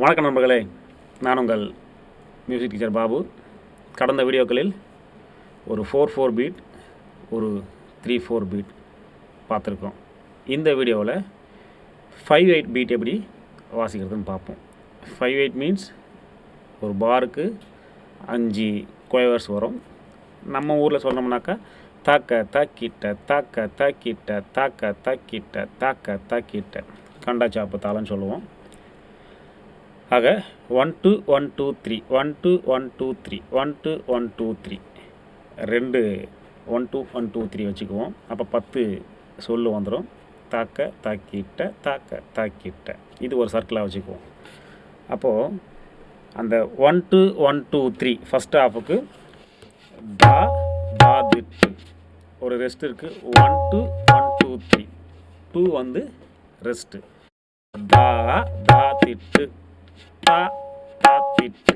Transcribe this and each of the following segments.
வணக்கம் நண்பர்களே, நான் உங்கள் மியூசிக் டீச்சர் பாபு. கடந்த வீடியோக்களில் ஒரு 4/4 பீட், ஒரு 3/4 பீட் பார்த்துருக்கோம். இந்த வீடியோவில் 5/8 பீட் எப்படி வாசிக்கிறதுன்னு பார்ப்போம். 5/8 மீன்ஸ் ஒரு பாருக்கு 5 குவைவர்ஸ் வரும். நம்ம ஊரில் சொன்னோம்னாக்கா தாக்க தாக்கிட்ட தாக்க தாக்கிட்ட தாக்க தாக்கிட்ட தாக்க தாக்கிட்ட கண்டா சாப்பு தாளன்னு சொல்லுவோம். ஆக 1 2 1 2 3 1 2 1 2 3 1 2 1 2 3 2 1 2 1 2 3 வச்சுக்குவோம். அப்போ 10 சொல்லு வந்துடும். தாக்க தாக்கிட்ட தாக்க தாக்கிட்ட இது ஒரு சர்க்கிளாக வச்சுக்குவோம். அப்போது அந்த 1 2 1 2 3 ஃபஸ்ட் ஹாஃபுக்கு தா தா திட்டு ஒரு ரெஸ்ட் இருக்குது. 1 2 1 2 3 2 வந்து ரெஸ்ட்டு. தா தா திட்டு தா தா திட்டு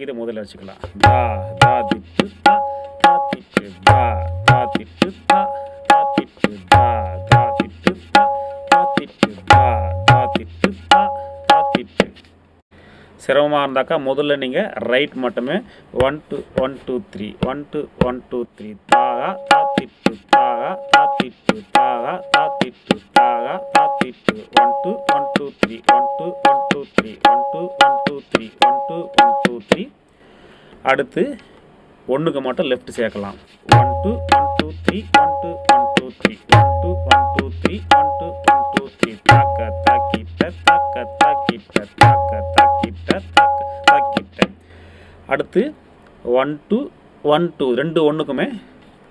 இது முதல்ல வச்சுக்கலாம். தா தா திட்டு தா தா திட்டு தா தா திட்டு தா தா திட்டு தா தா திட்டு தா தா திட்டு தா தா திட்டு தா தா திட்டு. சிரமமாக இருந்தாக்கா முதல்ல நீங்கள் ரைட் மட்டுமே 1 2 1 2 3 1 2 1 2 3 தாகா தா திட்டு தாகா தா திட்டு தாகா தா திட்டு தாகா தா திட்டு 1 2 1 2 3 1 2 1 2 3 1 2 1 2 3 1 2 1 2 3. அடுத்து ஒன்றுக்கு மட்டும் லெஃப்ட் சேர்க்கலாம். 1 2 1 2 3 1 2 1 2 3 1 2 1 2 3 1 2 1 2 3 தாக்க தாக்கிட்ட தாக்க தாக்கிட்ட தாக்க தாக்கிட்ட தாக்க தாக்கிட்ட. அடுத்து 1 2 1 2 ரெண்டு ஒன்றுக்குமே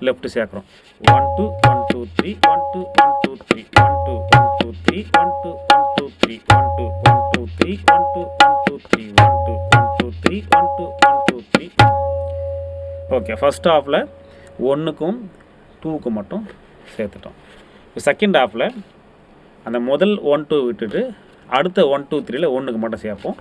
லெஃப்ட் சேர்க்குறோம். 1 2 1 2 3 1 2 1 2 3 1 2 1 2 3 1 2 1 2 3 1 2 1 2 3 1 2 1 2 3 1 2 1 2 3 1 2 1 2 3. ஓகே, ஃபஸ்ட் ஹாஃபில் 1க்கும் 2க்கும் மட்டும் சேர்த்துட்டோம். இப்போ செகண்ட் ஹாஃபில் அந்த முதல் 1 2 விட்டுட்டு அடுத்த 1 2 3ல் 1க்கு மட்டும் சேர்ப்போம்.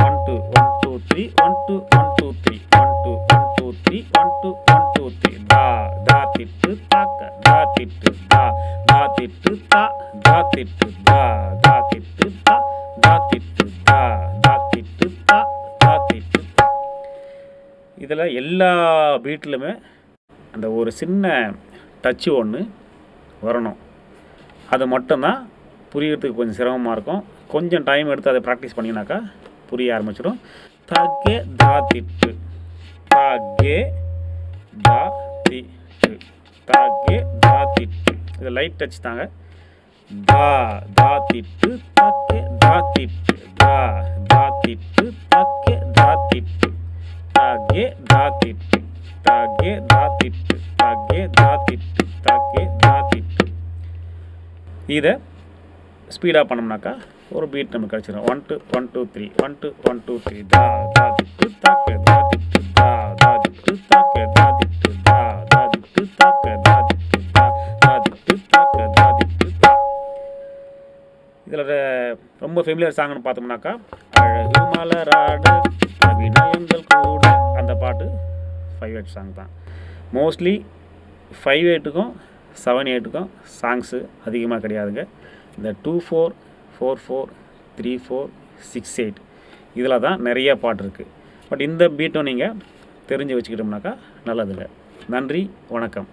1 2 1 2 3 1 2 1 2 3 1 2 1 2 3 1 2 1 2 3 தா தா திட்டு தாக்க தா திட்டு தா தா திட்டு தா தா திட்டு தா தா திட்டு தா தா திட்டு தா தா திட்டு தா தா திட்டு தா. இதில் எல்லா பீட்லையுமே அந்த ஒரு சின்ன டச்சு ஒன்று வரணும். அது மட்டும்தான் புரியறதுக்கு கொஞ்சம் சிரமமாக இருக்கும். கொஞ்சம் டைம் எடுத்து அதை ப்ராக்டிஸ் பண்ணிங்கனாக்கா புரிய ஆரம்பிச்சிடும். தாக்கே தா திட்டு தாக்கே தா திட்டு தாக்கே தா திட்டு இது லைட் டச் தாங்க. தா தா திட்டு தாக்கே தா திட்டு தா தா திட்டு தாக்கே தா திட்டு தாக்கே தா திட்டு தாக்கே தா திட்டு தாக்கே தா திட்டு தாக்கே தா திட்டு. இதை ஸ்பீடாக பண்ணோம்னாக்கா ஒரு பீட் நமக்கு கிடச்சிடும். 1 2 1 2 3 1 2 1 2 3 தா தா திட்டு தாக்க தா திட்டு தா தா திட்டு தாக்க தா திட்டு தா தா திட்டு தாக்க தா திட்டு தா தா திட்டு தாக்க தா திட்டு தா. இதில் ரொம்ப ஃபெமிலியர் சாங்னு பார்த்தோம்னாக்கா அழகு மலராட அபிநயங்கள் கூட அந்த பாட்டு 5/8 சாங் தான். மோஸ்ட்லி 5/8க்கும் 7/8க்கும் சாங்ஸு அதிகமாக கிடையாதுங்க. இந்த 2/4 4/4 3/4 6/8 இதில் தான் நிறைய பாட்டு இருக்குது. பட் இந்த பீட்டும் நீங்கள் தெரிஞ்சு வச்சுக்கிட்டோம்னாக்கா நல்லதுங்க. நன்றி, வணக்கம்.